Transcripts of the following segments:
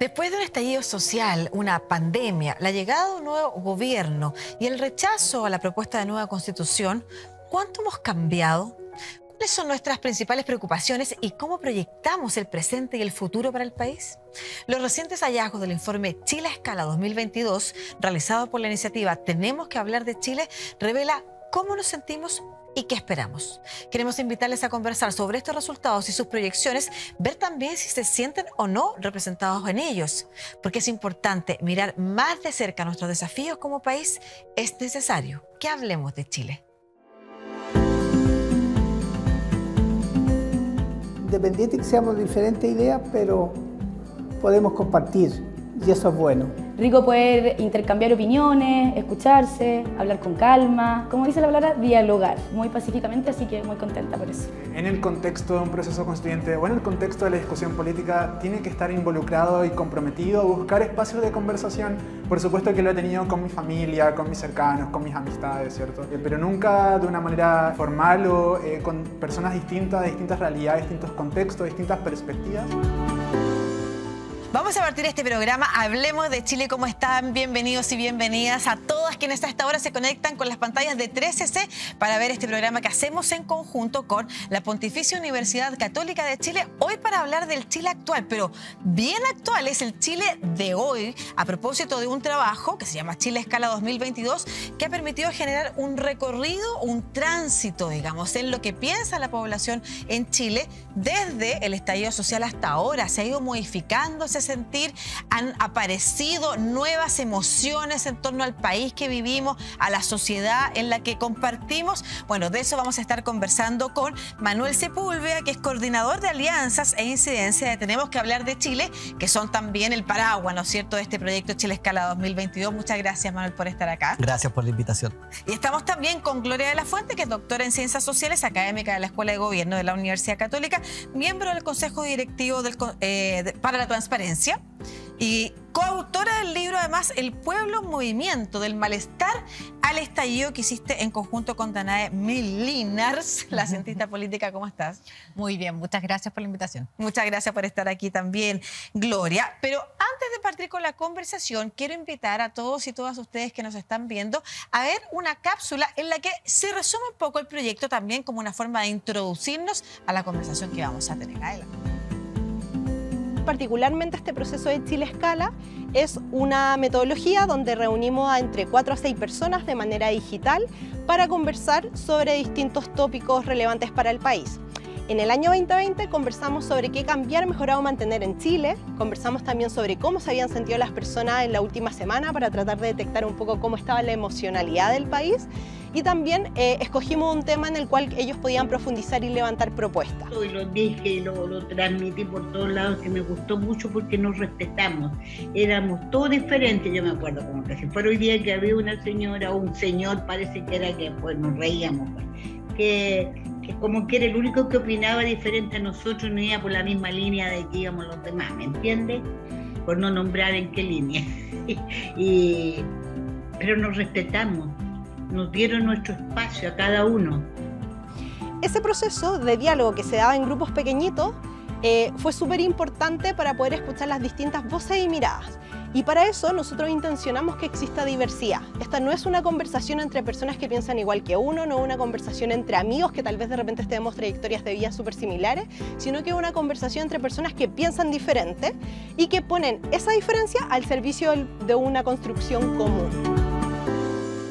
Después de un estallido social, una pandemia, la llegada de un nuevo gobierno y el rechazo a la propuesta de nueva constitución, ¿cuánto hemos cambiado? ¿Cuáles son nuestras principales preocupaciones y cómo proyectamos el presente y el futuro para el país? Los recientes hallazgos del informe Chile a Escala 2022, realizado por la iniciativa Tenemos que hablar de Chile, revela cómo nos sentimos y qué esperamos. Queremos invitarles a conversar sobre estos resultados y sus proyecciones, ver también si se sienten o no representados en ellos. Porque es importante mirar más de cerca nuestros desafíos como país. Es necesario que hablemos de Chile. Independiente que seamos de diferentes ideas, pero podemos compartir y eso es bueno. Rico poder intercambiar opiniones, escucharse, hablar con calma, como dice la palabra, dialogar muy pacíficamente, así que muy contenta por eso. En el contexto de un proceso constituyente o en el contexto de la discusión política tiene que estar involucrado y comprometido a buscar espacios de conversación. Por supuesto que lo he tenido con mi familia, con mis cercanos, con mis amistades, ¿cierto? Pero nunca de una manera formal o con personas distintas, de distintas realidades, distintos contextos, distintas perspectivas. Vamos a partir este programa. Hablemos de Chile. ¿Cómo están? Bienvenidos y bienvenidas a todas quienes a esta hora se conectan con las pantallas de 13C para ver este programa que hacemos en conjunto con la Pontificia Universidad Católica de Chile. Hoy para hablar del Chile actual, pero bien actual es el Chile de hoy, a propósito de un trabajo que se llama Chile a Escala 2022, que ha permitido generar un recorrido, un tránsito, digamos, en lo que piensa la población en Chile desde el estallido social hasta ahora. Se ha ido modificando ese sentir, han aparecido nuevas emociones en torno al país que vivimos, a la sociedad en la que compartimos. Bueno, de eso vamos a estar conversando con Manuel Sepúlveda, que es coordinador de alianzas e incidencia de Tenemos que hablar de Chile, que son también el paraguas, ¿no es cierto?, de este proyecto Chile a Escala 2022. Muchas gracias, Manuel, por estar acá. Gracias por la invitación. Y estamos también con Gloria de la Fuente, que es doctora en Ciencias Sociales, académica de la Escuela de Gobierno de la Universidad Católica, miembro del Consejo Directivo para la Transparencia y coautora del libro, además, El pueblo en movimiento, del malestar al estallido, que hiciste en conjunto con Danae Millinars, la cientista política. ¿Cómo estás? Muy bien, muchas gracias por la invitación. Muchas gracias por estar aquí también, Gloria. Pero antes de partir con la conversación, quiero invitar a todos y todas ustedes que nos están viendo a ver una cápsula en la que se resume un poco el proyecto, también como una forma de introducirnos a la conversación que vamos a tener. Adelante. Particularmente este proceso de Chile a Escala es una metodología donde reunimos a entre 4 a 6 personas de manera digital para conversar sobre distintos tópicos relevantes para el país. En el año 2020 conversamos sobre qué cambiar, mejorar o mantener en Chile. Conversamos también sobre cómo se habían sentido las personas en la última semana para tratar de detectar un poco cómo estaba la emocionalidad del país. Y también escogimos un tema en el cual ellos podían profundizar y levantar propuestas. Y lo dije y lo transmití por todos lados, que me gustó mucho porque nos respetamos. Éramos todos diferentes. Yo me acuerdo como que si fuera hoy día que había una señora o un señor, parece que era que pues nos reíamos. Pues. Que como que era el único que opinaba diferente a nosotros, no iba por la misma línea de que íbamos los demás, ¿me entiendes? Por no nombrar en qué línea. Pero nos respetamos. Nos dieron nuestro espacio a cada uno. Ese proceso de diálogo que se daba en grupos pequeñitos fue súper importante para poder escuchar las distintas voces y miradas. Y para eso nosotros intencionamos que exista diversidad. Esta no es una conversación entre personas que piensan igual que uno, no es una conversación entre amigos que tal vez de repente tenemos trayectorias de vida súper similares, sino que es una conversación entre personas que piensan diferente y que ponen esa diferencia al servicio de una construcción común.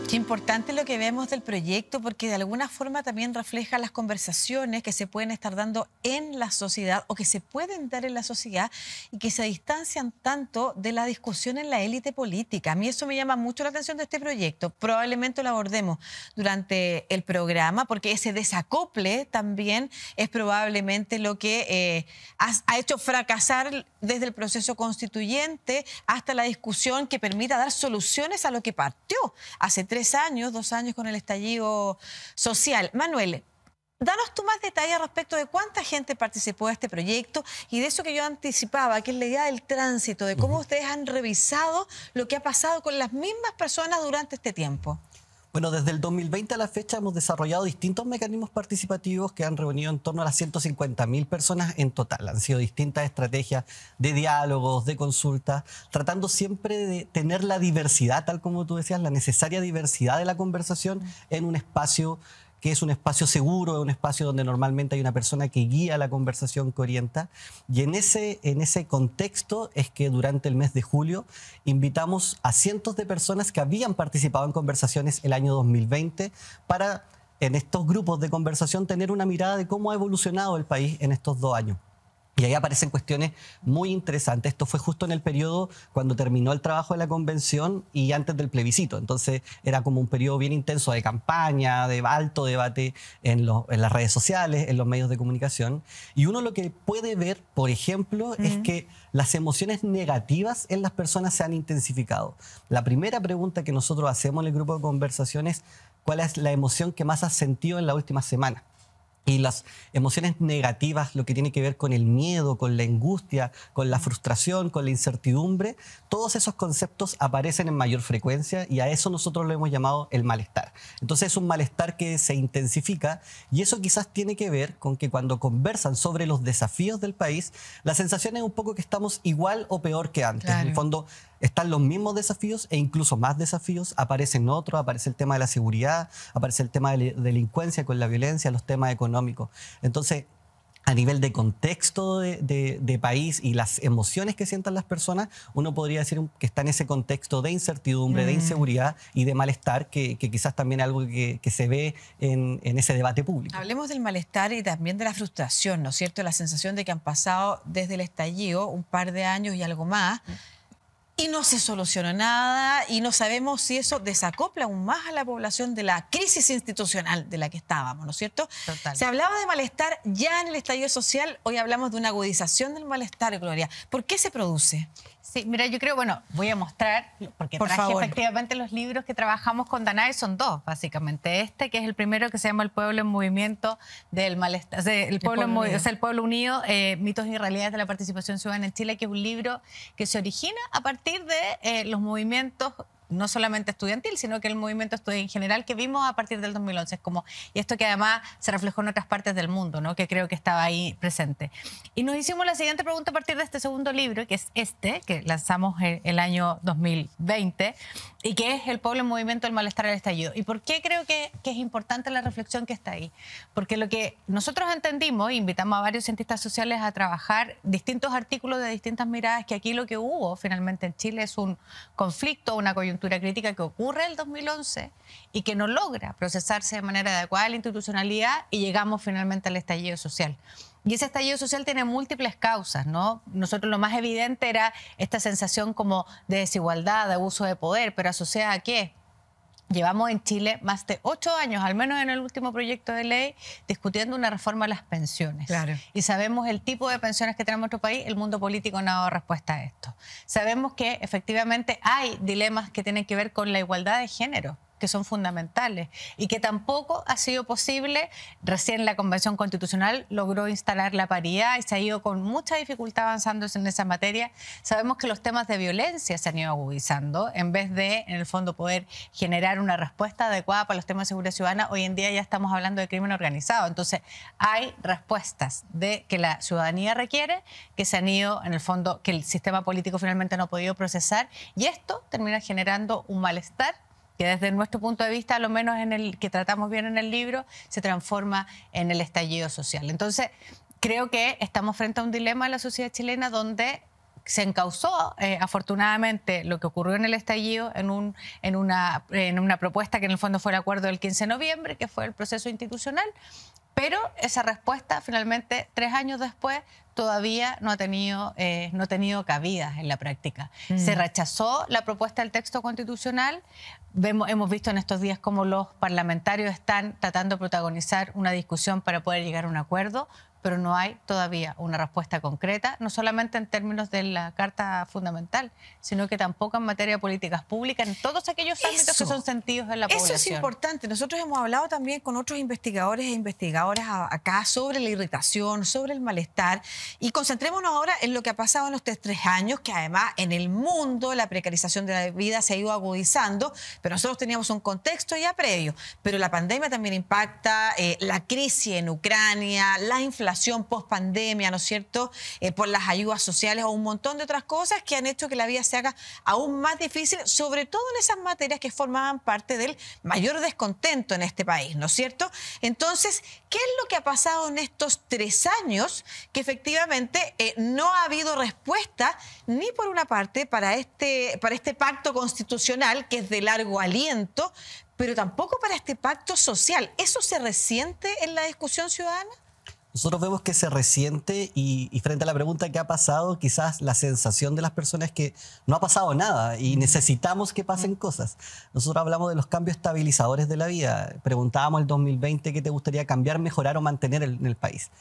Qué importante lo que vemos del proyecto, porque de alguna forma también refleja las conversaciones que se pueden estar dando en la sociedad o que se pueden dar en la sociedad y que se distancian tanto de la discusión en la élite política. A mí eso me llama mucho la atención de este proyecto. Probablemente lo abordemos durante el programa, porque ese desacople también es probablemente lo que ha hecho fracasar desde el proceso constituyente hasta la discusión que permita dar soluciones a lo que partió hace 2 años con el estallido social. Manuel, danos tú más detalles respecto de cuánta gente participó de este proyecto y de eso que yo anticipaba, que es la idea del tránsito, de cómo ustedes han revisado lo que ha pasado con las mismas personas durante este tiempo. Bueno, desde el 2020 a la fecha hemos desarrollado distintos mecanismos participativos que han reunido en torno a las 150.000 personas en total. Han sido distintas estrategias de diálogos, de consultas, tratando siempre de tener la diversidad, tal como tú decías, la necesaria diversidad de la conversación en un espacio que es un espacio seguro, un espacio donde normalmente hay una persona que guía la conversación, que orienta. Y en ese contexto es que durante el mes de julio invitamos a cientos de personas que habían participado en conversaciones el año 2020 para, en estos grupos de conversación, tener una mirada de cómo ha evolucionado el país en estos 2 años. Y ahí aparecen cuestiones muy interesantes. Esto fue justo en el periodo cuando terminó el trabajo de la convención y antes del plebiscito. Entonces era como un periodo bien intenso de campaña, de alto debate en las redes sociales, en los medios de comunicación. Y uno lo que puede ver, por ejemplo, es que las emociones negativas en las personas se han intensificado. La primera pregunta que nosotros hacemos en el grupo de conversaciones, ¿cuál es la emoción que más has sentido en la última semana? Y las emociones negativas, lo que tiene que ver con el miedo, con la angustia, con la frustración, con la incertidumbre, todos esos conceptos aparecen en mayor frecuencia y a eso nosotros lo hemos llamado el malestar. Entonces es un malestar que se intensifica y eso quizás tiene que ver con que cuando conversan sobre los desafíos del país, la sensación es un poco que estamos igual o peor que antes. Claro. En el fondo, están los mismos desafíos e incluso más desafíos, aparecen otros, aparece el tema de la seguridad, aparece el tema de la delincuencia con la violencia, los temas económicos. Entonces, a nivel de contexto de país y las emociones que sientan las personas, uno podría decir que está en ese contexto de incertidumbre, de inseguridad y de malestar, que quizás también es algo que se ve en ese debate público. Hablemos del malestar y también de la frustración, ¿no es cierto? La sensación de que han pasado desde el estallido un par de años y algo más, y no se solucionó nada y no sabemos si eso desacopla aún más a la población de la crisis institucional de la que estábamos, ¿no es cierto? Total. Se hablaba de malestar ya en el estallido social, hoy hablamos de una agudización del malestar, Gloria. ¿Por qué se produce? Sí, mira, yo creo, bueno, voy a mostrar, porque Por traje favor. efectivamente los libros que trabajamos con Danae, son 2, básicamente. Este, que es el primero, que se llama El pueblo en movimiento del malestar, el pueblo unido, mitos y realidades de la participación ciudadana en Chile, que es un libro que se origina a partir de los movimientos, no solamente estudiantil, sino que el movimiento estudiantil en general que vimos a partir del 2011. Es como, y esto que además se reflejó en otras partes del mundo, ¿no? Que creo que estaba ahí presente. Y nos hicimos la siguiente pregunta a partir de este segundo libro, que es este, que lanzamos el año 2020, y que es El pueblo en movimiento, el malestar al estallido. ¿Y por qué creo que es importante la reflexión que está ahí? Porque lo que nosotros entendimos, invitamos a varios cientistas sociales a trabajar distintos artículos de distintas miradas, que aquí lo que hubo finalmente en Chile es un conflicto, una coyuntura crítica que ocurre en el 2011 y que no logra procesarse de manera adecuada la institucionalidad y llegamos finalmente al estallido social. Y ese estallido social tiene múltiples causas, ¿no? Nosotros lo más evidente era esta sensación como de desigualdad, de abuso de poder, pero asociada a ¿qué? Llevamos en Chile más de 8 años, al menos en el último proyecto de ley, discutiendo una reforma a las pensiones. Claro. Y sabemos el tipo de pensiones que tenemos en nuestro país, el mundo político no ha dado respuesta a esto. Sabemos que efectivamente hay dilemas que tienen que ver con la igualdad de género, que son fundamentales y que tampoco ha sido posible. Recién la Convención Constitucional logró instalar la paridad y se ha ido con mucha dificultad avanzando en esa materia. Sabemos que los temas de violencia se han ido agudizando en vez de, en el fondo, poder generar una respuesta adecuada para los temas de seguridad ciudadana. Hoy en día ya estamos hablando de crimen organizado. Entonces, hay respuestas que la ciudadanía requiere que se han ido, en el fondo, que el sistema político finalmente no ha podido procesar, y esto termina generando un malestar que desde nuestro punto de vista, a lo menos en el que tratamos bien en el libro, se transforma en el estallido social. Entonces, creo que estamos frente a un dilema en la sociedad chilena donde se encauzó, afortunadamente, lo que ocurrió en el estallido en una propuesta que en el fondo fue el acuerdo del 15 de noviembre, que fue el proceso institucional, pero esa respuesta, finalmente, 3 años después, todavía no ha tenido cabida en la práctica. Se rechazó la propuesta del texto constitucional. Hemos visto en estos días cómo los parlamentarios están tratando de protagonizar una discusión para poder llegar a un acuerdo, pero no hay todavía una respuesta concreta, no solamente en términos de la Carta Fundamental, sino que tampoco en materia de políticas públicas, en todos aquellos ámbitos que son sentidos en la población. Eso es importante. Nosotros hemos hablado también con otros investigadores e investigadoras acá sobre la irritación, sobre el malestar, y concentrémonos ahora en lo que ha pasado en estos 3 años, que además en el mundo la precarización de la vida se ha ido agudizando, pero nosotros teníamos un contexto ya previo. Pero la pandemia también impacta, la crisis en Ucrania, la inflación post-pandemia, ¿no es cierto?, por las ayudas sociales o un montón de otras cosas que han hecho que la vida se haga aún más difícil, sobre todo en esas materias que formaban parte del mayor descontento en este país, ¿no es cierto? Entonces, ¿qué es lo que ha pasado en estos 3 años que efectivamente no ha habido respuesta ni por una parte para este pacto constitucional que es de largo aliento, pero tampoco para este pacto social? ¿Eso se resiente en la discusión ciudadana? Nosotros vemos que se resiente y frente a la pregunta ¿qué ha pasado? Quizás la sensación de las personas es que no ha pasado nada y necesitamos que pasen cosas. Nosotros hablamos de los cambios estabilizadores de la vida. Preguntábamos el 2020 qué te gustaría cambiar, mejorar o mantener en el país.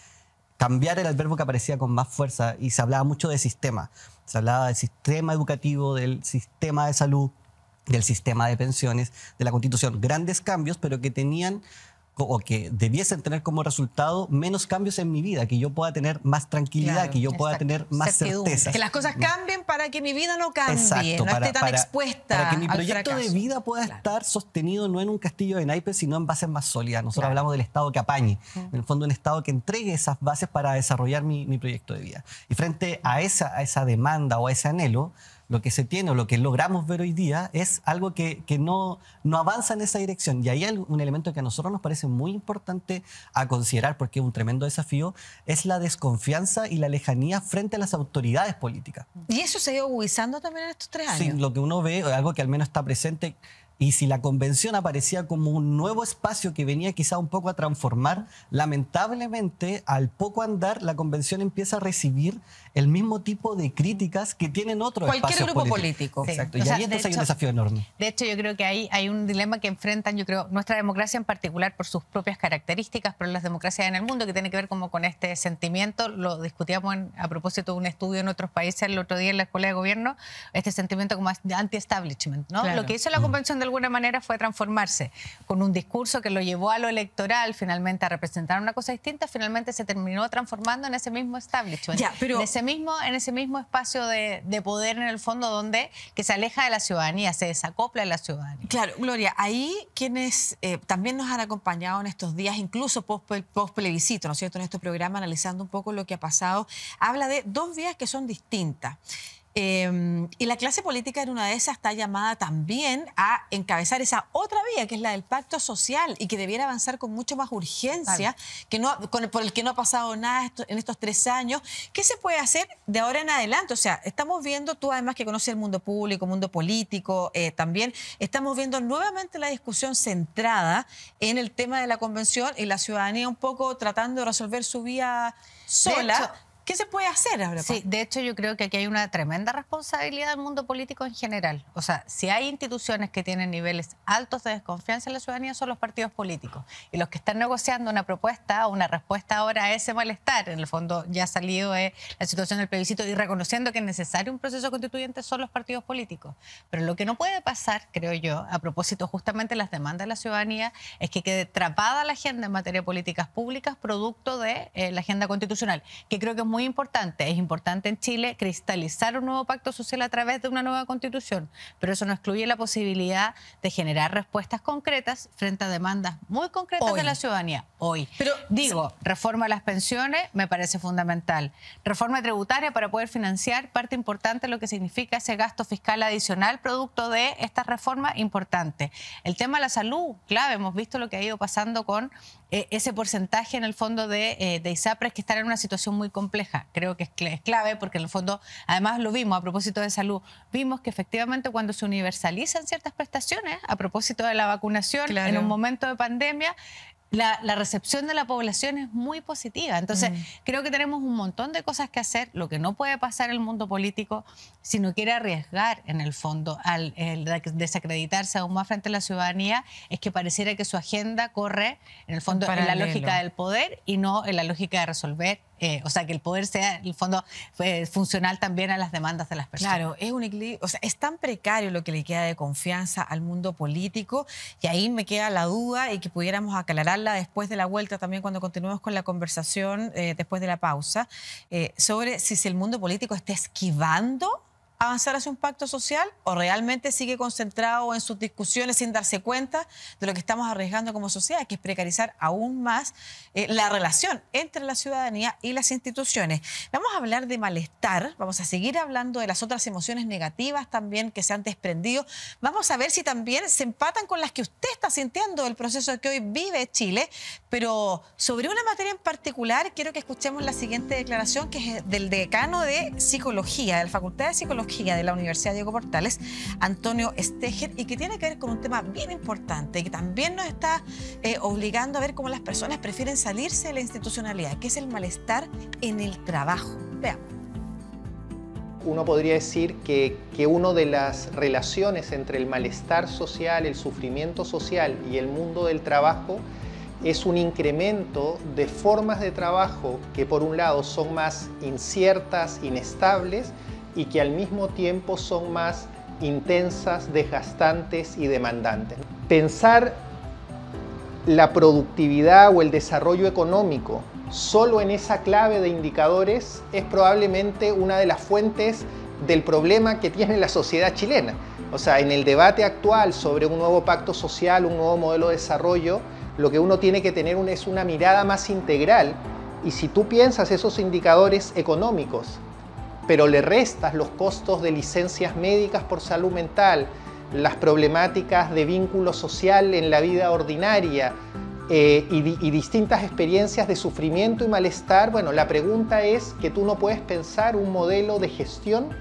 Cambiar era el verbo que aparecía con más fuerza y se hablaba mucho de sistema. Se hablaba del sistema educativo, del sistema de salud, del sistema de pensiones, de la Constitución. Grandes cambios, pero que tenían o que debiesen tener como resultado menos cambios en mi vida, que yo pueda tener más tranquilidad, claro, que yo pueda tener más certeza. Que las cosas cambien para que mi vida no cambie, exacto, no esté tan expuesta para que mi al proyecto fracaso. de vida pueda estar sostenido no en un castillo de naipes, sino en bases más sólidas. Nosotros hablamos del Estado que apañe, en el fondo un Estado que entregue esas bases para desarrollar mi proyecto de vida. Y frente a esa demanda o a ese anhelo, lo que se tiene o lo que logramos ver hoy día es algo que no avanza en esa dirección. Y ahí hay un elemento que a nosotros nos parece muy importante a considerar, porque es un tremendo desafío, es la desconfianza y la lejanía frente a las autoridades políticas. ¿Y eso se ha ido agudizando también en estos 3 años? Sí, lo que uno ve, algo que al menos está presente. Y si la convención aparecía como un nuevo espacio que venía quizá un poco a transformar, lamentablemente al poco andar la convención empieza a recibir el mismo tipo de críticas que tienen otros cualquier espacios grupo políticos. político. Exacto. Sí. Y O ahí sea, entonces de hay un hecho, desafío enorme. De hecho, yo creo que hay un dilema que enfrentan, yo creo, nuestra democracia en particular por sus propias características, pero las democracias en el mundo, que tiene que ver como con este sentimiento. Lo discutíamos a propósito de un estudio en otros países el otro día en la Escuela de Gobierno, este sentimiento como de anti-establishment, ¿no? Claro. Lo que hizo la convención de alguna manera fue transformarse con un discurso que lo llevó a lo electoral, finalmente a representar una cosa distinta, finalmente se terminó transformando en ese mismo establishment, Ya, pero... en ese mismo espacio de poder en el fondo donde que se aleja de la ciudadanía, se desacopla de la ciudadanía. Claro, Gloria, ahí quienes también nos han acompañado en estos días, incluso post plebiscito, ¿no es cierto?, en este programa, analizando un poco lo que ha pasado, habla de 2 vías que son distintas. Y la clase política en una de esas está llamada también a encabezar esa otra vía, que es la del pacto social, y que debiera avanzar con mucho más urgencia, por el que no ha pasado nada en estos 3 años. ¿Qué se puede hacer de ahora en adelante? O sea, estamos viendo, tú además que conoces el mundo público, mundo político, también estamos viendo nuevamente la discusión centrada en el tema de la convención y la ciudadanía un poco tratando de resolver su vía sola. De hecho, ¿qué se puede hacer ahora? Sí, de hecho yo creo que aquí hay una tremenda responsabilidad del mundo político en general. O sea, si hay instituciones que tienen niveles altos de desconfianza en la ciudadanía son los partidos políticos. Y los que están negociando una propuesta o una respuesta ahora a ese malestar, en el fondo ya ha salido la situación del plebiscito y reconociendo que es necesario un proceso constituyente son los partidos políticos. Pero lo que no puede pasar, creo yo, a propósito justamente de las demandas de la ciudadanía, es que quede atrapada la agenda en materia de políticas públicas producto de la agenda constitucional, que creo que es muy importante. Es importante en Chile cristalizar un nuevo pacto social a través de una nueva constitución, pero eso no excluye la posibilidad de generar respuestas concretas frente a demandas muy concretas de la ciudadanía hoy. Pero digo, reforma a las pensiones me parece fundamental. Reforma tributaria para poder financiar parte importante de lo que significa ese gasto fiscal adicional producto de esta reforma importante. El tema de la salud, clave. Hemos visto lo que ha ido pasando con ese porcentaje en el fondo de ISAPRES que están en una situación muy compleja. Creo que es clave porque en el fondo, además lo vimos a propósito de salud, vimos que efectivamente cuando se universalizan ciertas prestaciones, a propósito de la vacunación, en un momento de pandemia, la recepción de la población es muy positiva. Entonces, creo que tenemos un montón de cosas que hacer. Lo que no puede pasar en el mundo político, si no quiere arriesgar, en el fondo, al desacreditarse aún más frente a la ciudadanía, es que pareciera que su agenda corre, en el fondo, en la lógica del poder y no en la lógica de resolver. O sea, que el poder sea, en el fondo, funcional también a las demandas de las personas. Claro, es un equilibrio, o sea, es tan precario lo que le queda de confianza al mundo político, y ahí me queda la duda y que pudiéramos aclararla después de la vuelta también cuando continuemos con la conversación, después de la pausa, sobre si el mundo político está esquivando avanzar hacia un pacto social o realmente sigue concentrado en sus discusiones sin darse cuenta de lo que estamos arriesgando como sociedad, que es precarizar aún más la relación entre la ciudadanía y las instituciones. Vamos a hablar de malestar, vamos a seguir hablando de las otras emociones negativas también que se han desprendido. Vamos a ver si también se empatan con las que usted está sintiendo del proceso que hoy vive Chile, pero sobre una materia en particular quiero que escuchemos la siguiente declaración, que es del decano de Psicología, de la Facultad de Psicología de la Universidad Diego Portales, Antonio Steger, y que tiene que ver con un tema bien importante que también nos está obligando a ver cómo las personas prefieren salirse de la institucionalidad, que es el malestar en el trabajo. Veamos. Uno podría decir que una de las relaciones entre el malestar social, el sufrimiento social y el mundo del trabajo es un incremento de formas de trabajo que por un lado son más inciertas, inestables, y que al mismo tiempo son más intensas, desgastantes y demandantes. Pensar la productividad o el desarrollo económico solo en esa clave de indicadores es probablemente una de las fuentes del problema que tiene la sociedad chilena. O sea, en el debate actual sobre un nuevo pacto social, un nuevo modelo de desarrollo, lo que uno tiene que tener es una mirada más integral, y si tú piensas esos indicadores económicos, pero le restas los costos de licencias médicas por salud mental, las problemáticas de vínculo social en la vida ordinaria y distintas experiencias de sufrimiento y malestar, bueno, la pregunta es que tú no puedes pensar un modelo de gestión,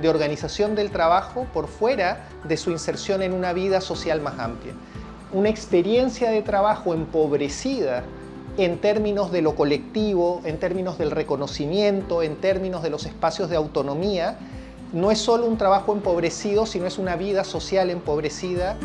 de organización del trabajo por fuera de su inserción en una vida social más amplia. Una experiencia de trabajo empobrecida en términos de lo colectivo, en términos del reconocimiento, en términos de los espacios de autonomía, no es solo un trabajo empobrecido, sino es una vida social empobrecida.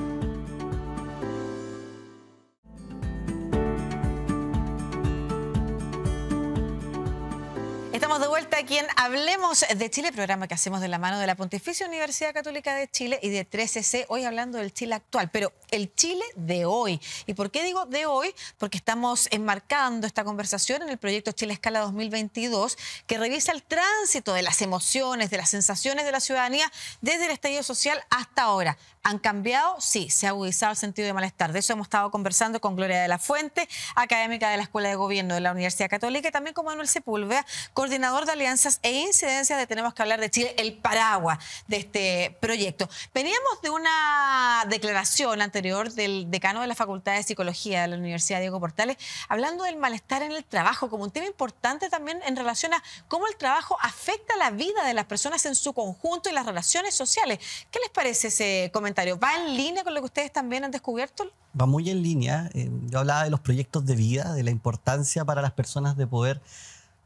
Estamos de vuelta aquí en Hablemos de Chile, programa que hacemos de la mano de la Pontificia Universidad Católica de Chile y de 13C, hoy hablando del Chile actual, pero el Chile de hoy. ¿Y por qué digo de hoy? Porque estamos enmarcando esta conversación en el proyecto Chile Escala 2022, que revisa el tránsito de las emociones, de las sensaciones de la ciudadanía desde el estallido social hasta ahora. ¿Han cambiado? Sí, se ha agudizado el sentido de malestar. De eso hemos estado conversando con Gloria de la Fuente, académica de la Escuela de Gobierno de la Universidad Católica, y también con Manuel Sepúlveda, coordinador de alianzas e incidencias de Tenemos que hablar de Chile, el paraguas de este proyecto. Veníamos de una declaración anterior del decano de la Facultad de Psicología de la Universidad Diego Portales, hablando del malestar en el trabajo como un tema importante también en relación a cómo el trabajo afecta la vida de las personas en su conjunto y las relaciones sociales. ¿Qué les parece ese comentario? ¿Va en línea con lo que ustedes también han descubierto? Va muy en línea. Yo hablaba de los proyectos de vida, de la importancia para las personas de poder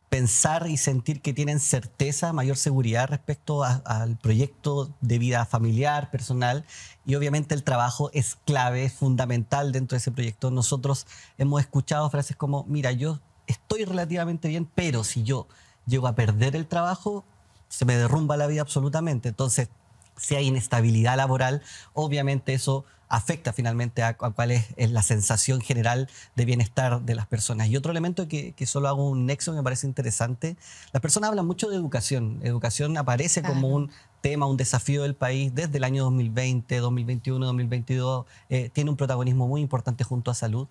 pensar y sentir que tienen certeza, mayor seguridad respecto al proyecto de vida familiar, personal, y obviamente el trabajo es clave, es fundamental dentro de ese proyecto. Nosotros hemos escuchado frases como, mira, yo estoy relativamente bien, pero si yo llego a perder el trabajo, se me derrumba la vida absolutamente. Entonces, si hay inestabilidad laboral, obviamente eso afecta finalmente a cuál es la sensación general de bienestar de las personas. Y otro elemento que solo hago un nexo que me parece interesante, las personas hablan mucho de educación. Educación aparece como un tema, un desafío del país desde el año 2020, 2021, 2022. Tiene un protagonismo muy importante junto a salud.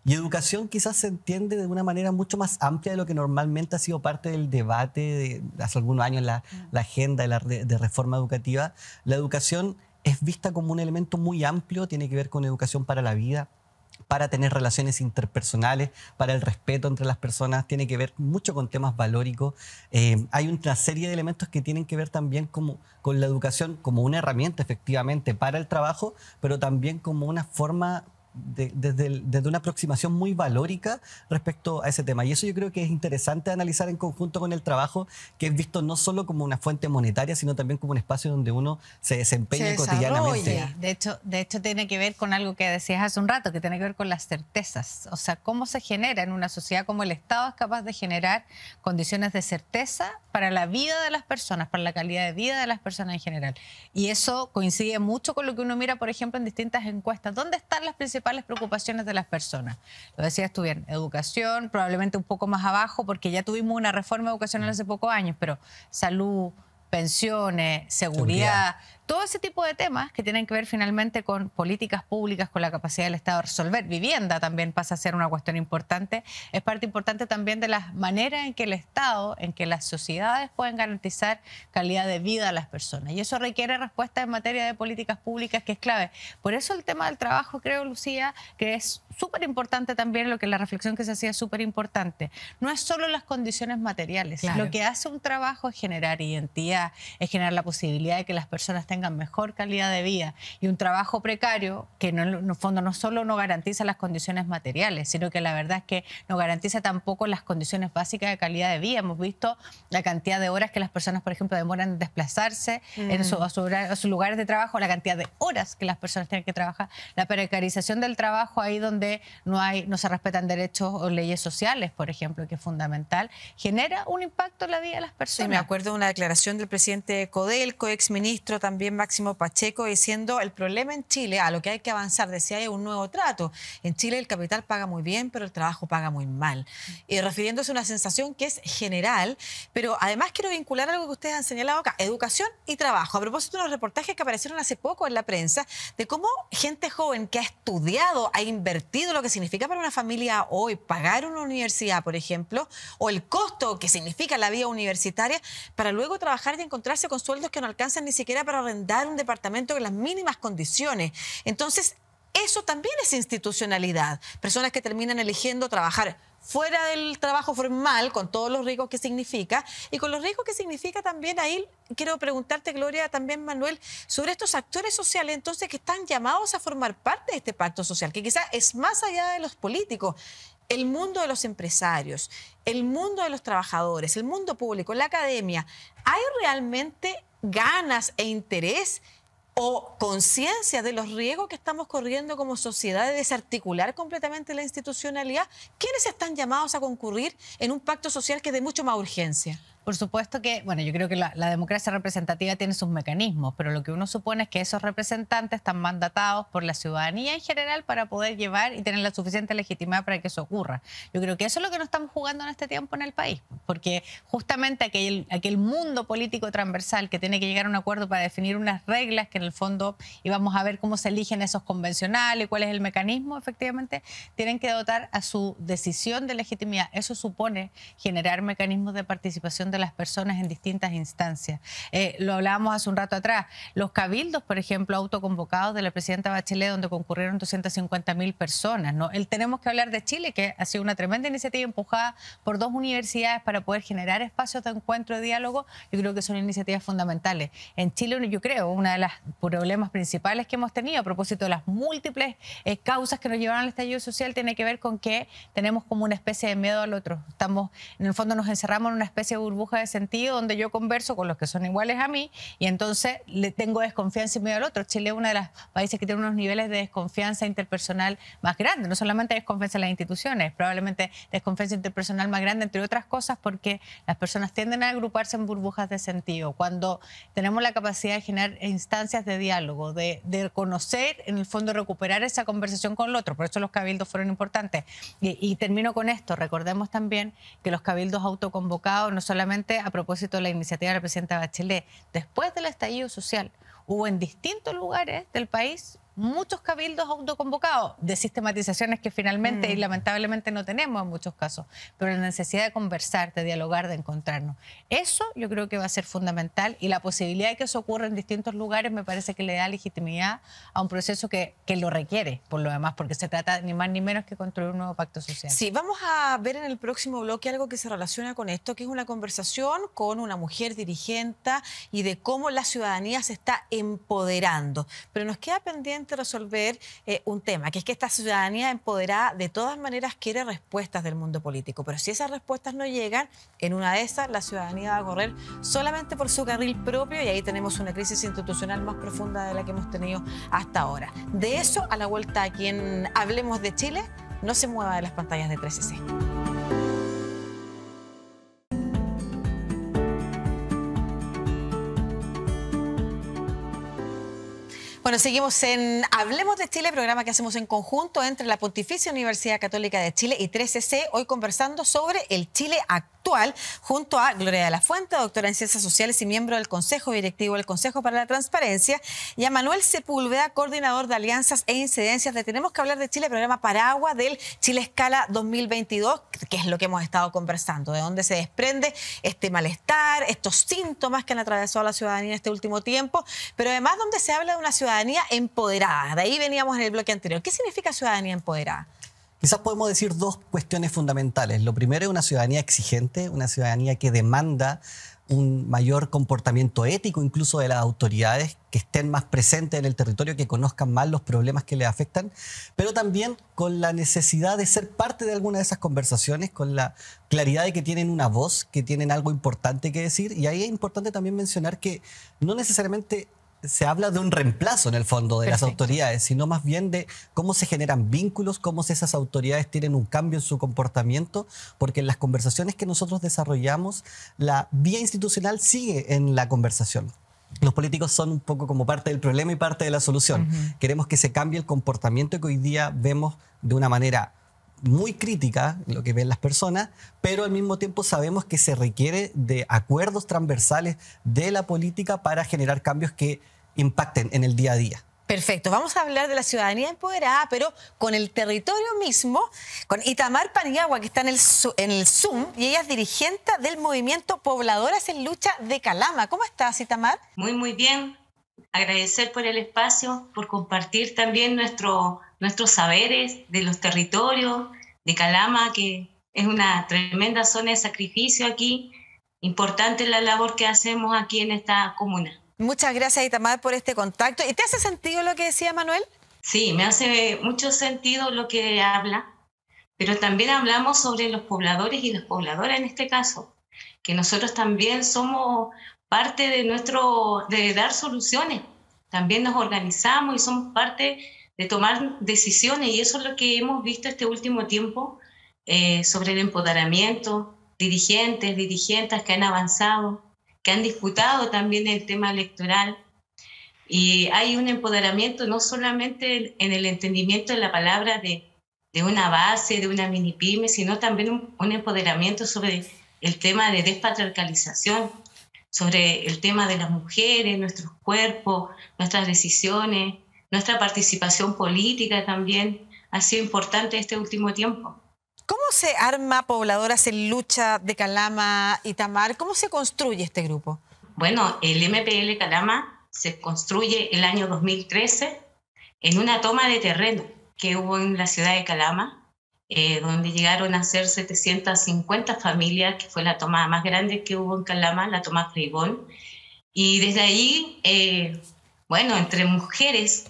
Y educación quizás se entiende de una manera mucho más amplia de lo que normalmente ha sido parte del debate de hace algunos años en la agenda de reforma educativa. La educación es vista como un elemento muy amplio, tiene que ver con educación para la vida, para tener relaciones interpersonales, para el respeto entre las personas, tiene que ver mucho con temas valóricos. Hay una serie de elementos que tienen que ver también con la educación como una herramienta efectivamente para el trabajo, pero también como una forma desde una aproximación muy valórica respecto a ese tema. Y eso yo creo que es interesante analizar en conjunto con el trabajo, que es visto no solo como una fuente monetaria, sino también como un espacio donde uno se desempeña cotidianamente. De hecho, tiene que ver con algo que decías hace un rato, que tiene que ver con las certezas. O sea, cómo se genera en una sociedad, como el Estado es capaz de generar condiciones de certeza para la vida de las personas, para la calidad de vida de las personas en general. Y eso coincide mucho con lo que uno mira, por ejemplo, en distintas encuestas. ¿Dónde están las principales preocupaciones de las personas? Lo decías tú bien, educación, probablemente un poco más abajo, porque ya tuvimos una reforma educacional hace pocos años, pero salud, pensiones, seguridad, todo ese tipo de temas que tienen que ver finalmente con políticas públicas, con la capacidad del Estado de resolver. Vivienda también pasa a ser una cuestión importante. Es parte importante también de las maneras en que el Estado, en que las sociedades pueden garantizar calidad de vida a las personas. Y eso requiere respuesta en materia de políticas públicas, que es clave. Por eso el tema del trabajo, creo, Lucía, que es súper importante también, lo que la reflexión que se hacía es súper importante. No es solo las condiciones materiales. Claro. Lo que hace un trabajo es generar identidad, es generar la posibilidad de que las personas tengan mejor calidad de vida. Y un trabajo precario que en el fondo no solo no garantiza las condiciones materiales, sino que la verdad es que no garantiza tampoco las condiciones básicas de calidad de vida. Hemos visto la cantidad de horas que las personas, por ejemplo, demoran en desplazarse a sus lugares de trabajo, la cantidad de horas que las personas tienen que trabajar, la precarización del trabajo ahí donde no se respetan derechos o leyes sociales, por ejemplo, que es fundamental, genera un impacto en la vida de las personas. Sí, me acuerdo de una declaración del presidente Codelco, exministro también Máximo Pacheco, diciendo el problema en Chile, a lo que hay que avanzar, decía, hay un nuevo trato. En Chile el capital paga muy bien, pero el trabajo paga muy mal. Y refiriéndose a una sensación que es general, pero además quiero vincular algo que ustedes han señalado acá, educación y trabajo. A propósito de unos reportajes que aparecieron hace poco en la prensa, de cómo gente joven que ha estudiado, ha invertido lo que significa para una familia hoy pagar una universidad, por ejemplo, o el costo que significa la vida universitaria, para luego trabajar y encontrarse con sueldos que no alcanzan ni siquiera para arrendar un departamento en las mínimas condiciones. Entonces, eso también es institucionalidad. Personas que terminan eligiendo trabajar fuera del trabajo formal, con todos los riesgos que significa, y con los riesgos que significa también ahí, quiero preguntarte, Gloria, también Manuel, sobre estos actores sociales, entonces, que están llamados a formar parte de este pacto social, que quizás es más allá de los políticos. El mundo de los empresarios, el mundo de los trabajadores, el mundo público, la academia. ¿Hay realmente ganas e interés o conciencia de los riesgos que estamos corriendo como sociedad de desarticular completamente la institucionalidad? ¿Quiénes están llamados a concurrir en un pacto social que es de mucho más urgencia? Por supuesto que, bueno, yo creo que la democracia representativa tiene sus mecanismos, pero lo que uno supone es que esos representantes están mandatados por la ciudadanía en general para poder llevar y tener la suficiente legitimidad para que eso ocurra. Yo creo que eso es lo que nos estamos jugando en este tiempo en el país, porque justamente aquel mundo político transversal que tiene que llegar a un acuerdo para definir unas reglas que en el fondo íbamos a ver cómo se eligen esos convencionales, cuál es el mecanismo, efectivamente, tienen que dotar a su decisión de legitimidad. Eso supone generar mecanismos de participación de las personas en distintas instancias. Lo hablábamos hace un rato atrás. Los cabildos, por ejemplo, autoconvocados de la presidenta Bachelet, donde concurrieron 250.000 personas, ¿no? Tenemos que hablar de Chile, que ha sido una tremenda iniciativa empujada por 2 universidades para poder generar espacios de encuentro y diálogo. Yo creo que son iniciativas fundamentales. En Chile, yo creo, uno de los problemas principales que hemos tenido a propósito de las múltiples causas que nos llevaron al estallido social tiene que ver con que tenemos como una especie de miedo al otro. En el fondo nos encerramos en una especie de burbuja de sentido donde yo converso con los que son iguales a mí y entonces le tengo desconfianza y miedo al otro. Chile es uno de los países que tiene unos niveles de desconfianza interpersonal más grandes. No solamente desconfianza en las instituciones, probablemente desconfianza interpersonal más grande, entre otras cosas, porque las personas tienden a agruparse en burbujas de sentido. Cuando tenemos la capacidad de generar instancias de diálogo, de conocer, en el fondo recuperar esa conversación con el otro. Por eso los cabildos fueron importantes. Y termino con esto. Recordemos también que los cabildos autoconvocados, no solamente a propósito de la iniciativa de la presidenta Bachelet, después del estallido social, hubo en distintos lugares del país muchos cabildos autoconvocados de sistematizaciones que finalmente y lamentablemente no tenemos en muchos casos, pero la necesidad de conversar, de dialogar, de encontrarnos. Eso yo creo que va a ser fundamental y la posibilidad de que eso ocurra en distintos lugares me parece que le da legitimidad a un proceso que lo requiere, por lo demás, porque se trata ni más ni menos que construir un nuevo pacto social. Sí, vamos a ver en el próximo bloque algo que se relaciona con esto, que es una conversación con una mujer dirigente y de cómo la ciudadanía se está empoderando. Pero nos queda pendiente urgente resolver un tema, que es que esta ciudadanía empoderada de todas maneras quiere respuestas del mundo político, pero si esas respuestas no llegan, en una de esas la ciudadanía va a correr solamente por su carril propio y ahí tenemos una crisis institucional más profunda de la que hemos tenido hasta ahora. De eso a la vuelta aquí en Hablemos de Chile, no se mueva de las pantallas de 13C. Bueno, seguimos en Hablemos de Chile, programa que hacemos en conjunto entre la Pontificia Universidad Católica de Chile y 13C, hoy conversando sobre el Chile actual, junto a Gloria de la Fuente, doctora en Ciencias Sociales y miembro del Consejo Directivo del Consejo para la Transparencia, y a Manuel Sepúlveda, coordinador de Alianzas e Incidencias de Tenemos que Hablar de Chile, programa paraguas del Chile Escala 2022, que es lo que hemos estado conversando, de dónde se desprende este malestar, estos síntomas que han atravesado a la ciudadanía este último tiempo, pero además donde se habla de una ciudadanía empoderada. De ahí veníamos en el bloque anterior. ¿Qué significa ciudadanía empoderada? Quizás podemos decir dos cuestiones fundamentales. Lo primero es una ciudadanía exigente, una ciudadanía que demanda un mayor comportamiento ético, incluso de las autoridades, que estén más presentes en el territorio, que conozcan más los problemas que les afectan, pero también con la necesidad de ser parte de alguna de esas conversaciones, con la claridad de que tienen una voz, que tienen algo importante que decir. Y ahí es importante también mencionar que no necesariamente se habla de un reemplazo en el fondo de las autoridades, sino más bien de cómo se generan vínculos, cómo esas autoridades tienen un cambio en su comportamiento, porque en las conversaciones que nosotros desarrollamos, la vía institucional sigue en la conversación. Los políticos son un poco como parte del problema y parte de la solución. Queremos que se cambie el comportamiento que hoy día vemos de una manera muy crítica, lo que ven las personas, pero al mismo tiempo sabemos que se requiere de acuerdos transversales de la política para generar cambios que impacten en el día a día. Perfecto, vamos a hablar de la ciudadanía empoderada, pero con el territorio mismo, con Itamar Paniagua, que está en el Zoom, y ella es dirigente del movimiento Pobladoras en Lucha de Calama. ¿Cómo estás, Itamar? Muy bien. Agradecer por el espacio, por compartir también nuestros saberes de los territorios de Calama, que es una tremenda zona de sacrificio aquí. Importante la labor que hacemos aquí en esta comuna. Muchas gracias, Itamar, por este contacto. ¿Y te hace sentido lo que decía Manuel? Sí, me hace mucho sentido lo que habla, pero también hablamos sobre los pobladores y las pobladoras en este caso, que nosotros también somos parte de dar soluciones. También nos organizamos y somos parte de tomar decisiones, y eso es lo que hemos visto este último tiempo sobre el empoderamiento, dirigentas que han avanzado, que han disputado también el tema electoral, y hay un empoderamiento no solamente en el entendimiento de la palabra de una base, de una mini pyme, sino también un empoderamiento sobre el tema de despatriarcalización, sobre el tema de las mujeres, nuestros cuerpos, nuestras decisiones, nuestra participación política también ha sido importante este último tiempo. ¿Cómo se arma Pobladoras en Lucha de Calama, Itamar? ¿Cómo se construye este grupo? Bueno, el MPL Calama se construye el año 2013 en una toma de terreno que hubo en la ciudad de Calama, donde llegaron a ser 750 familias, que fue la toma más grande que hubo en Calama, la toma Freibón. Y desde ahí, bueno, entre mujeres,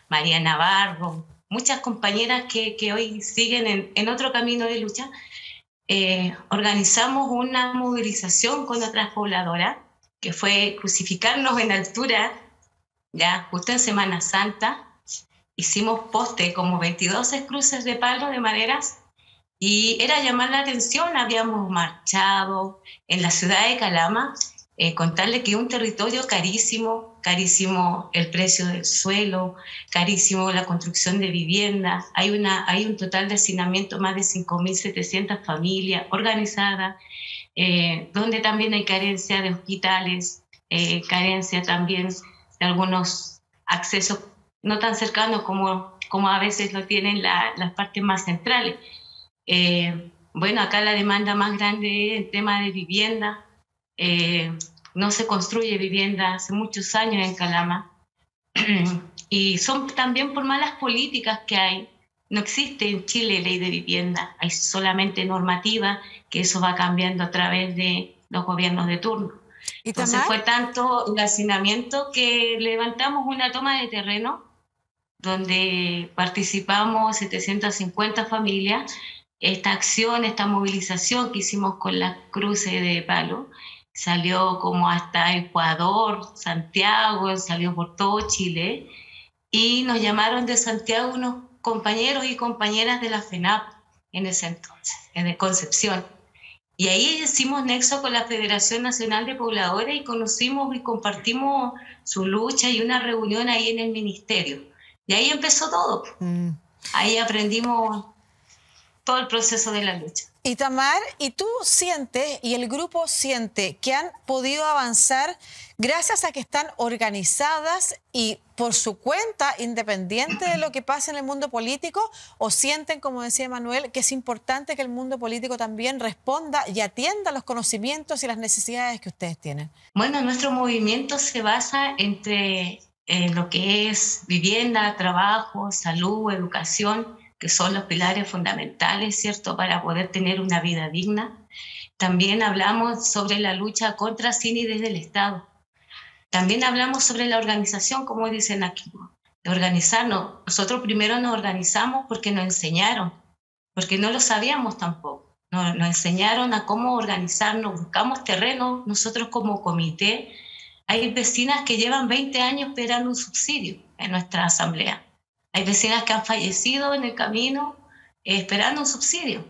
María Navarro, muchas compañeras que hoy siguen en otro camino de lucha, organizamos una movilización con otras pobladoras, que fue crucificarnos en altura, ya justo en Semana Santa. Hicimos poste como 22 cruces de palo de maderas, y era llamar la atención. Habíamos marchado en la ciudad de Calama, contarle que es un territorio carísimo, carísimo el precio del suelo, carísimo la construcción de viviendas. Hay un total de hacinamiento, más de 5.700 familias organizadas, donde también hay carencia de hospitales, carencia también de algunos accesos no tan cercanos como a veces lo tienen las partes más centrales. Bueno, acá la demanda más grande es el tema de vivienda. No se construye vivienda hace muchos años en Calama. Y son también por malas políticas que hay. No existe en Chile ley de vivienda, hay solamente normativa, que eso va cambiando a través de los gobiernos de turno. Entonces fue tanto el hacinamiento que levantamos una toma de terreno donde participamos 750 familias. Esta acción, esta movilización que hicimos con las cruces de palo, salió como hasta Ecuador, Santiago, salió por todo Chile, y nos llamaron de Santiago unos compañeros y compañeras de la FENAP en ese entonces, en Concepción. Y ahí hicimos nexo con la Federación Nacional de Pobladores y conocimos y compartimos su lucha y una reunión ahí en el ministerio. Y ahí empezó todo. Ahí aprendimos todo el proceso de la lucha. Itamar, ¿y tú sientes y el grupo siente que han podido avanzar gracias a que están organizadas y por su cuenta, independiente de lo que pasa en el mundo político, o sienten, como decía Manuel, que es importante que el mundo político también responda y atienda los conocimientos y las necesidades que ustedes tienen? Bueno, nuestro movimiento se basa entre lo que es vivienda, trabajo, salud, educación, que son los pilares fundamentales, ¿cierto?, para poder tener una vida digna. También hablamos sobre la lucha contra sin y desde el Estado. También hablamos sobre la organización, como dicen aquí, de organizarnos. Nosotros primero nos organizamos porque nos enseñaron, porque no lo sabíamos tampoco. Nos enseñaron a cómo organizarnos, buscamos terreno. Nosotros como comité, hay vecinas que llevan 20 años esperando un subsidio en nuestra asamblea. Hay vecinas que han fallecido en el camino esperando un subsidio.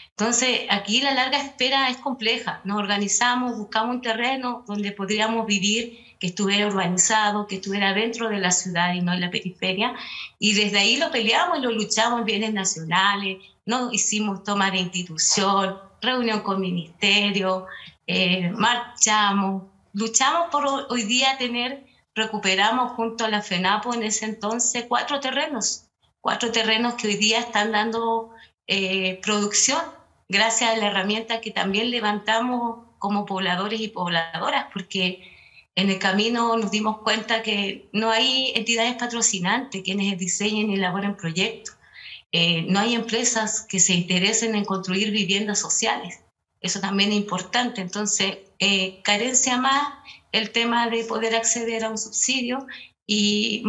Entonces, aquí la larga espera es compleja. Nos organizamos, buscamos un terreno donde podríamos vivir, que estuviera urbanizado, que estuviera dentro de la ciudad y no en la periferia. Y desde ahí lo peleamos y lo luchamos en bienes nacionales. No hicimos toma de institución, reunión con ministerio, marchamos. Luchamos por hoy día recuperamos junto a la FENAPO en ese entonces 4 terrenos que hoy día están dando producción gracias a la herramienta que también levantamos como pobladores y pobladoras, porque en el camino nos dimos cuenta que no hay entidades patrocinantes quienes diseñen y elaboren proyectos, no hay empresas que se interesen en construir viviendas sociales, eso también es importante. Entonces carencia más el tema de poder acceder a un subsidio y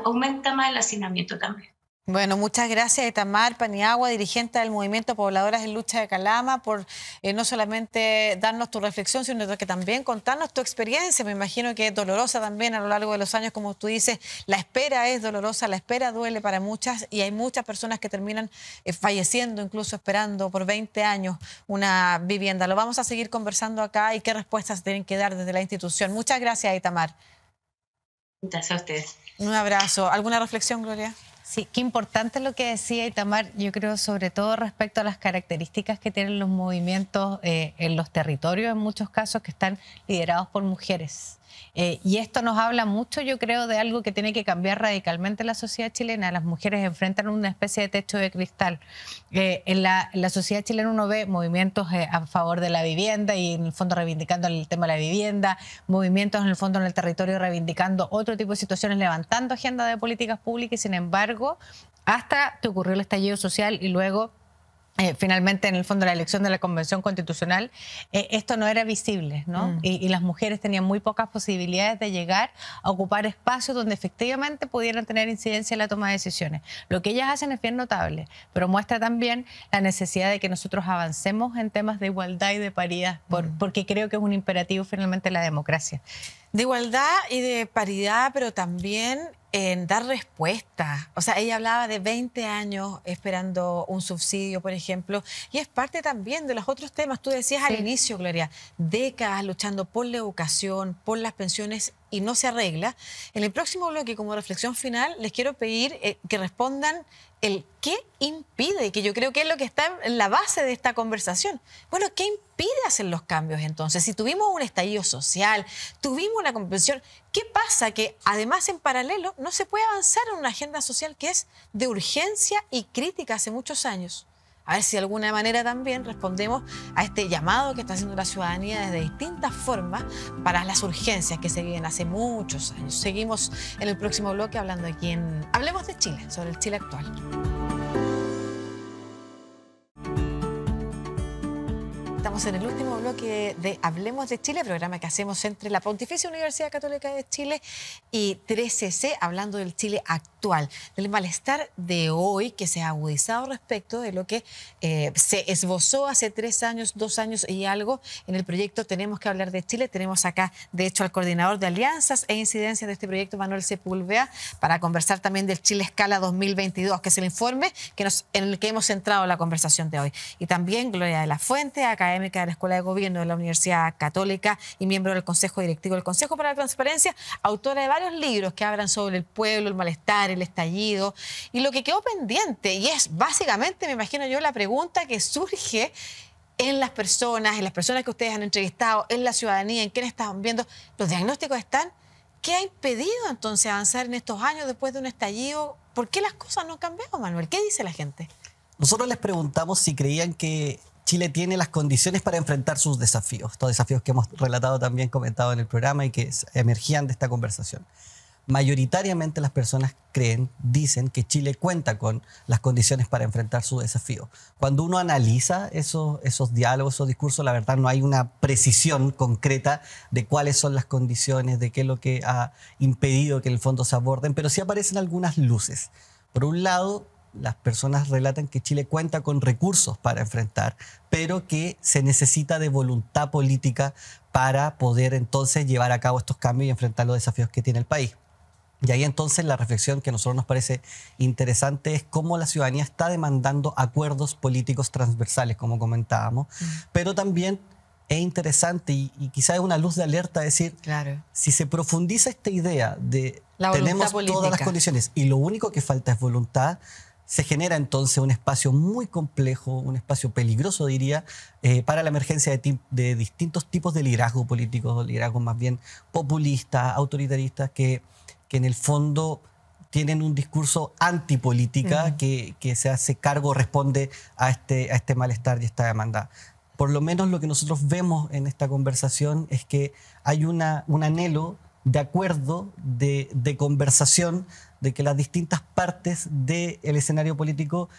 aumenta más el hacinamiento también. Bueno, muchas gracias, Itamar Paniagua, dirigente del Movimiento Pobladoras en Lucha de Calama, por no solamente darnos tu reflexión, sino que también contarnos tu experiencia. Me imagino que es dolorosa también a lo largo de los años, como tú dices, la espera es dolorosa, la espera duele para muchas y hay muchas personas que terminan falleciendo, incluso esperando por 20 años una vivienda. Lo vamos a seguir conversando acá y qué respuestas tienen que dar desde la institución. Muchas gracias, Itamar. Gracias a ustedes. Un abrazo. ¿Alguna reflexión, Gloria? Sí, qué importante lo que decía Itamar, yo creo sobre todo respecto a las características que tienen los movimientos en los territorios, en muchos casos que están liderados por mujeres. Y esto nos habla mucho, yo creo, de algo que tiene que cambiar radicalmente la sociedad chilena. Las mujeres enfrentan una especie de techo de cristal. En la sociedad chilena uno ve movimientos a favor de la vivienda y en el fondo reivindicando el tema de la vivienda, movimientos en el fondo en el territorio reivindicando otro tipo de situaciones, levantando agenda de políticas públicas y sin embargo, hasta que ocurrió el estallido social y luego finalmente en el fondo la elección de la Convención Constitucional, esto no era visible, ¿no? Y las mujeres tenían muy pocas posibilidades de llegar a ocupar espacios donde efectivamente pudieran tener incidencia en la toma de decisiones. Lo que ellas hacen es bien notable, pero muestra también la necesidad de que nosotros avancemos en temas de igualdad y de paridad, porque creo que es un imperativo finalmente la democracia. De igualdad y de paridad, pero también en dar respuesta. O sea, ella hablaba de 20 años esperando un subsidio, por ejemplo, y es parte también de los otros temas. Tú decías al inicio, Gloria, décadas luchando por la educación, por las pensiones y no se arregla. En el próximo bloque, como reflexión final, les quiero pedir que respondan el qué impide, que yo creo que es lo que está en la base de esta conversación. Bueno, ¿qué impide hacer los cambios entonces? Si tuvimos un estallido social, tuvimos una convención, ¿qué pasa? Que además en paralelo no se puede avanzar en una agenda social que es de urgencia y crítica hace muchos años. A ver si de alguna manera también respondemos a este llamado que está haciendo la ciudadanía desde distintas formas para las urgencias que se viven hace muchos años. Seguimos en el próximo bloque hablando aquí en Hablemos de Chile, sobre el Chile actual. Estamos en el último bloque de Hablemos de Chile, programa que hacemos entre la Pontificia Universidad Católica de Chile y 3CC, hablando del Chile actual. actual, del malestar de hoy que se ha agudizado respecto de lo que se esbozó hace 3 años, 2 años y algo en el proyecto Tenemos que hablar de Chile. Tenemos acá, de hecho, al coordinador de alianzas e incidencias de este proyecto, Manuel Sepúlveda, para conversar también del Chile Escala 2022, que es el informe en el que hemos centrado la conversación de hoy. Y también Gloria de la Fuente, académica de la Escuela de Gobierno de la Universidad Católica y miembro del Consejo Directivo del Consejo para la Transparencia, autora de varios libros que hablan sobre el pueblo, el malestar, el estallido. Y lo que quedó pendiente, y es básicamente, me imagino yo, la pregunta que surge en las personas que ustedes han entrevistado, en la ciudadanía, en quienes están viendo, los diagnósticos están. ¿Qué ha impedido entonces avanzar en estos años después de un estallido? ¿Por qué las cosas no han cambiado, Manuel? ¿Qué dice la gente? Nosotros les preguntamos si creían que Chile tiene las condiciones para enfrentar sus desafíos, estos desafíos que hemos relatado también, comentado en el programa y que emergían de esta conversación. Mayoritariamente las personas dicen que Chile cuenta con las condiciones para enfrentar su desafío. Cuando uno analiza esos diálogos, esos discursos, la verdad no hay una precisión concreta de cuáles son las condiciones, de qué es lo que ha impedido que en el fondo se aborden, pero sí aparecen algunas luces. Por un lado, las personas relatan que Chile cuenta con recursos para enfrentar, pero que se necesita de voluntad política para poder entonces llevar a cabo estos cambios y enfrentar los desafíos que tiene el país. Y ahí entonces la reflexión que a nosotros nos parece interesante es cómo la ciudadanía está demandando acuerdos políticos transversales, como comentábamos, pero también es interesante y quizás es una luz de alerta decir, claro, si se profundiza esta idea de tenemos todas las condiciones y lo único que falta es voluntad, se genera entonces un espacio muy complejo, un espacio peligroso, diría, para la emergencia de distintos tipos de liderazgo político, liderazgos más bien populistas, autoritaristas, que en el fondo tienen un discurso antipolítica que se hace cargo, responde a este malestar y esta demanda. Por lo menos lo que nosotros vemos en esta conversación es que hay un anhelo de acuerdo, de conversación, de que las distintas partes del escenario político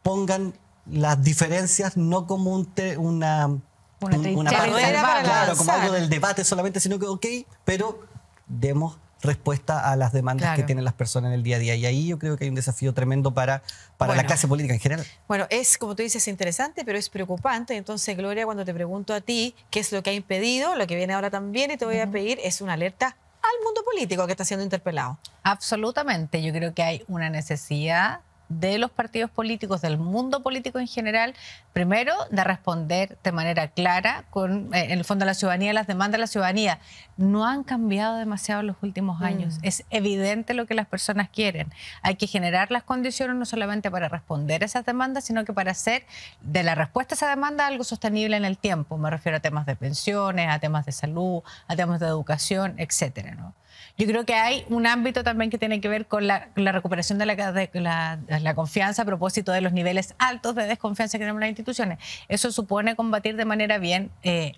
pongan las diferencias no como una barrera, claro, como algo del debate solamente, sino que ok, pero demos respuesta a las demandas que tienen las personas en el día a día. Y ahí yo creo que hay un desafío tremendo para la clase política en general. Bueno, es, como tú dices, interesante, pero es preocupante. Entonces, Gloria, cuando te pregunto a ti qué es lo que ha impedido, lo que viene ahora también, y te voy a pedir, es una alerta al mundo político que está siendo interpelado. Absolutamente. Yo creo que hay una necesidad de los partidos políticos, del mundo político en general, primero de responder de manera clara con, en el fondo, la ciudadanía, las demandas de la ciudadanía. No han cambiado demasiado en los últimos años. Es evidente lo que las personas quieren. Hay que generar las condiciones no solamente para responder a esas demandas, sino que para hacer de la respuesta a esa demanda algo sostenible en el tiempo. Me refiero a temas de pensiones, a temas de salud, a temas de educación, etcétera, ¿no? Yo creo que hay un ámbito también que tiene que ver con la recuperación de la confianza a propósito de los niveles altos de desconfianza que tenemos en las instituciones. Eso supone combatir de manera bien,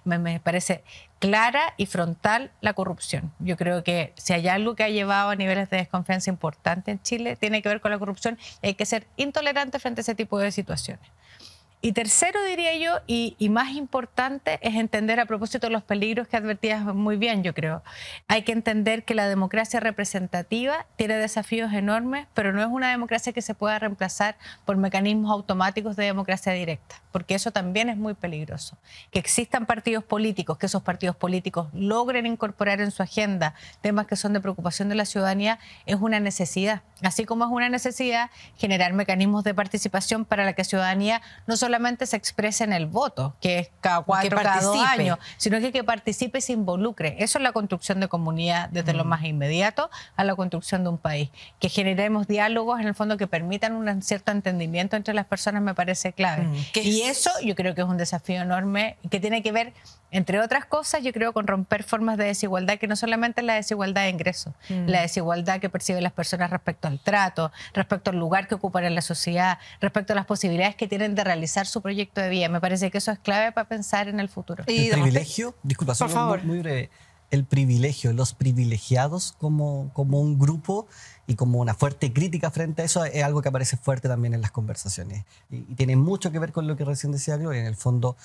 me parece clara y frontal, la corrupción. Yo creo que si hay algo que ha llevado a niveles de desconfianza importantes en Chile, tiene que ver con la corrupción y hay que ser intolerante frente a ese tipo de situaciones. Y tercero, diría yo, y más importante, es entender, a propósito de los peligros que advertías muy bien, yo creo. Hay que entender que la democracia representativa tiene desafíos enormes, pero no es una democracia que se pueda reemplazar por mecanismos automáticos de democracia directa, porque eso también es muy peligroso. Que existan partidos políticos, que esos partidos políticos logren incorporar en su agenda temas que son de preocupación de la ciudadanía, es una necesidad. Así como es una necesidad generar mecanismos de participación para la que la ciudadanía no solamente se exprese en el voto, que es cada 4, cada 2 años, sino que participe y se involucre. Eso es la construcción de comunidad desde lo más inmediato a la construcción de un país. Que generemos diálogos en el fondo que permitan un cierto entendimiento entre las personas me parece clave. Y eso yo creo que es un desafío enorme que tiene que ver, entre otras cosas, yo creo, con romper formas de desigualdad, que no solamente es la desigualdad de ingresos, la desigualdad que perciben las personas respecto al trato, respecto al lugar que ocupan en la sociedad, respecto a las posibilidades que tienen de realizar su proyecto de vida. Me parece que eso es clave para pensar en el futuro. El privilegio, disculpa, solo muy breve, el privilegio, los privilegiados como un grupo y como una fuerte crítica frente a eso es algo que aparece fuerte también en las conversaciones. Y tiene mucho que ver con lo que recién decía Gloria, en el fondo.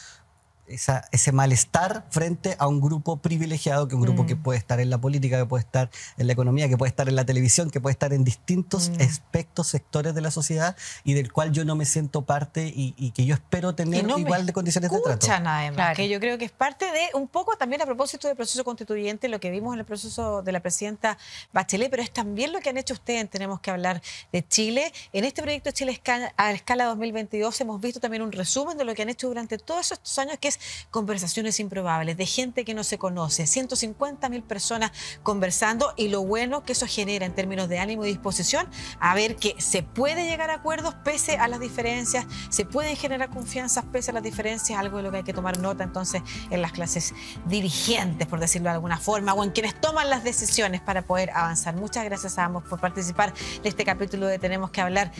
ese malestar frente a un grupo privilegiado, que un grupo que puede estar en la política, que puede estar en la economía, que puede estar en la televisión, que puede estar en distintos aspectos, sectores de la sociedad, y del cual yo no me siento parte y que yo espero tener igual de condiciones de trato. Además, claro, que yo creo que es parte de un poco también a propósito del proceso constituyente, lo que vimos en el proceso de la presidenta Bachelet, pero es también lo que han hecho ustedes. Tenemos que hablar de Chile. En este proyecto Chile a escala 2022 hemos visto también un resumen de lo que han hecho durante todos estos años, que es conversaciones improbables, de gente que no se conoce, 150.000 personas conversando, y lo bueno que eso genera en términos de ánimo y disposición a ver que se puede llegar a acuerdos pese a las diferencias, se pueden generar confianzas pese a las diferencias, algo de lo que hay que tomar nota entonces en las clases dirigentes, por decirlo de alguna forma, o en quienes toman las decisiones para poder avanzar. Muchas gracias a ambos por participar de este capítulo de Tenemos que hablar,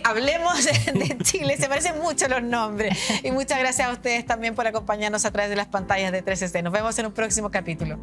Hablemos de Chile, se parecen mucho los nombres, y muchas gracias a ustedes también por acompañarnos a través de las pantallas de 3SC. Nos vemos en un próximo capítulo.